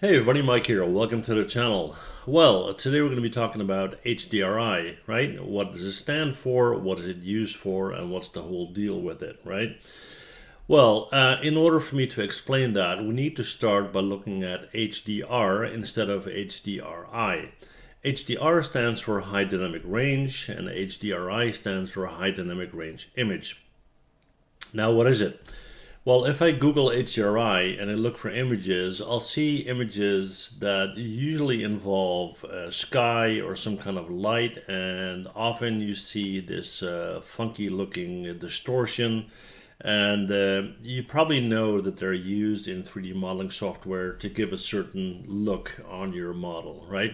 Hey everybody, Mike here. Welcome to the channel. Well, today we're going to be talking about HDRI, right? What does it stand for? What is it used for? And what's the whole deal with it, right? Well, in order for me to explain that, we need to start by looking at HDR instead of HDRI. HDR stands for High Dynamic Range, and HDRI stands for High Dynamic Range Image. Now, what is it? Well, if I Google HDRI and I look for images, I'll see images that usually involve sky or some kind of light, and often you see this funky looking distortion. And you probably know that they're used in 3D modeling software to give a certain look on your model, right?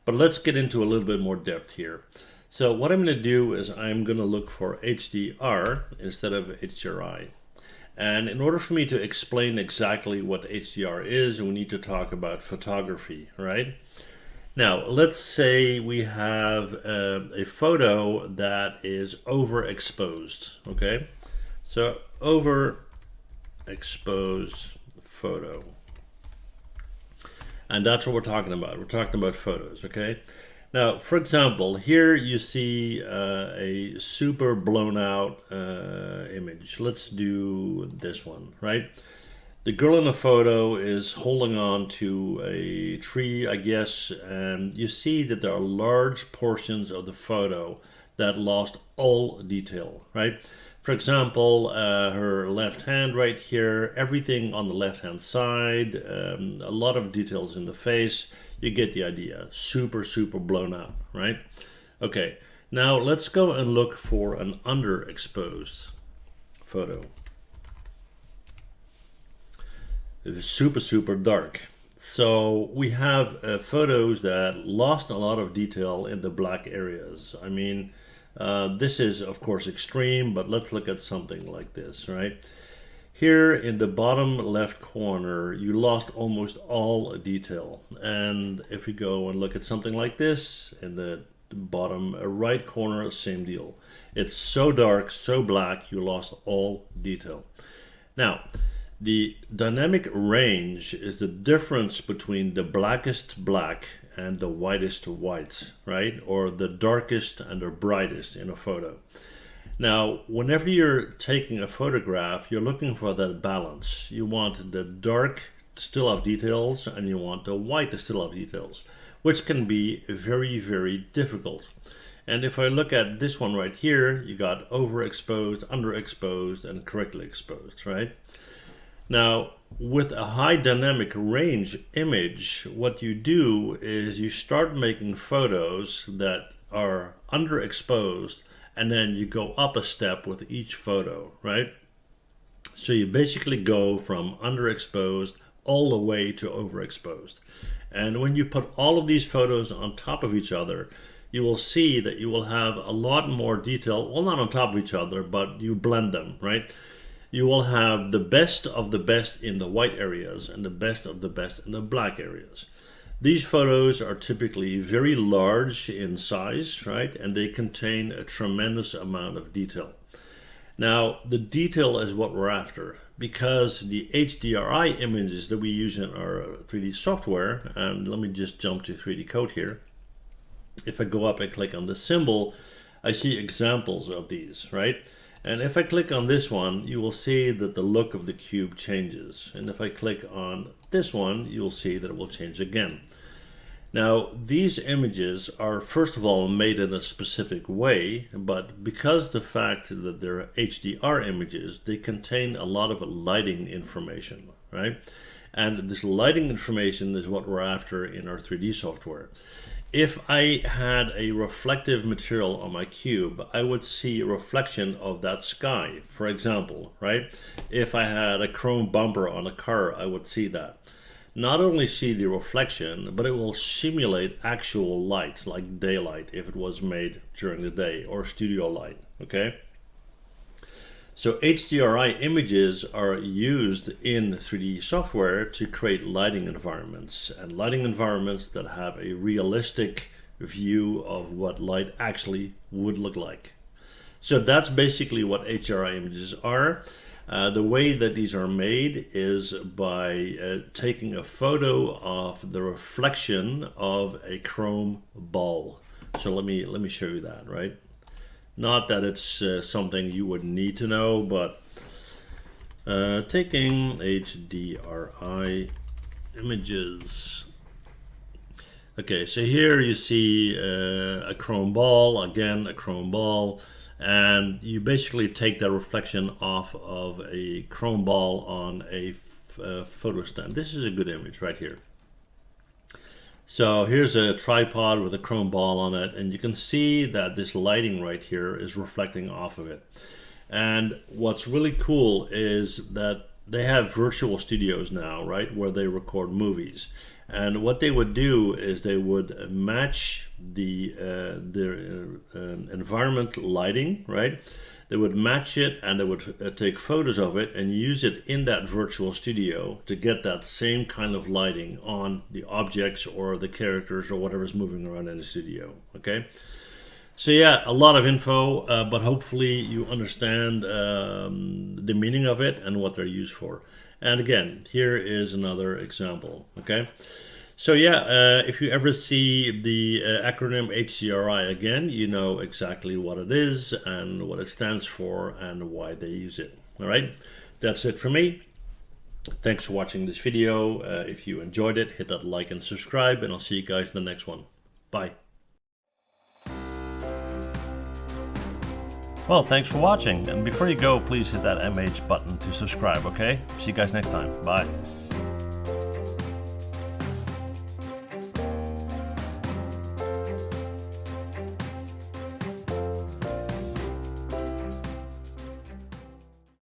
But let's get into a little bit more depth here. So what I'm going to do is I'm going to look for HDR instead of HDRI. And in order for me to explain exactly what HDR is, we need to talk about photography, right? Now, let's say we have a photo that is overexposed, okay? So, overexposed photo. And that's what we're talking about. We're talking about photos, okay? Now, for example, here you see a super blown out image. Let's do this one, right? The girl in the photo is holding on to a tree, I guess, and you see that there are large portions of the photo that lost all detail, right? For example, her left hand right here, everything on the left hand side, a lot of details in the face. You get the idea. Super, super blown out, right? Okay, now let's go and look for an underexposed photo. It's super, super dark. So we have photos that lost a lot of detail in the black areas. I mean, this is, of course, extreme, but let's look at something like this, right? Here in the bottom left corner, you lost almost all detail. And if you go and look at something like this, in the bottom right corner, same deal. It's so dark, so black, you lost all detail. Now, the dynamic range is the difference between the blackest black and the whitest white, right? Or the darkest and the brightest in a photo. Now, whenever you're taking a photograph, you're looking for that balance. You want the dark to still have details, and you want the white to still have details, which can be very, very difficult. And if I look at this one right here, you got overexposed, underexposed, and correctly exposed, right? Now, with a high dynamic range image, what you do is you start making photos that are underexposed, and then you go up a step with each photo, right? So you basically go from underexposed all the way to overexposed. And when you put all of these photos on top of each other, you will see that you will have a lot more detail, well, not on top of each other, but you blend them, right? You will have the best of the best in the white areas and the best of the best in the black areas. These photos are typically very large in size, right? And they contain a tremendous amount of detail. Now, the detail is what we're after, because the HDRI images that we use in our 3D software, and let me just jump to 3D Code here. If I go up and click on the symbol, I see examples of these, right? And if I click on this one, you will see that the look of the cube changes. And if I click on this one, you'll see that it will change again. Now, these images are, first of all, made in a specific way, but because the fact that they're HDR images, they contain a lot of lighting information, right? And this lighting information is what we're after in our 3D software. If I had a reflective material on my cube, I would see a reflection of that sky, for example, right? If I had a chrome bumper on a car, I would see that. Not only see the reflection, but it will simulate actual light, like daylight, if it was made during the day, or studio light, okay? So HDRI images are used in 3D software to create lighting environments, and lighting environments that have a realistic view of what light actually would look like. So that's basically what HDRI images are. The way that these are made is by taking a photo of the reflection of a chrome ball. So let me show you that, right? Not that it's something you would need to know, but taking HDRI images. Okay, so here you see a chrome ball, again a chrome ball, and you basically take that reflection off of a chrome ball on a photo stand. This is a good image right here. So here's a tripod with a chrome ball on it, and you can see that this lighting right here is reflecting off of it. And what's really cool is that they have virtual studios now, right, where they record movies. And what they would do is they would match the environment lighting, right? They would match it, and they would take photos of it and use it in that virtual studio to get that same kind of lighting on the objects or the characters or whatever's moving around in the studio, okay? So yeah, a lot of info, but hopefully you understand the meaning of it and what they're used for. And again, here is another example, okay? So yeah, if you ever see the acronym HDRI again, you know exactly what it is and what it stands for and why they use it. All right, that's it for me. Thanks for watching this video. If you enjoyed it, hit that like and subscribe, and I'll see you guys in the next one. Bye. Well, thanks for watching, and before you go, please hit that MH button to subscribe, okay? See you guys next time. Bye.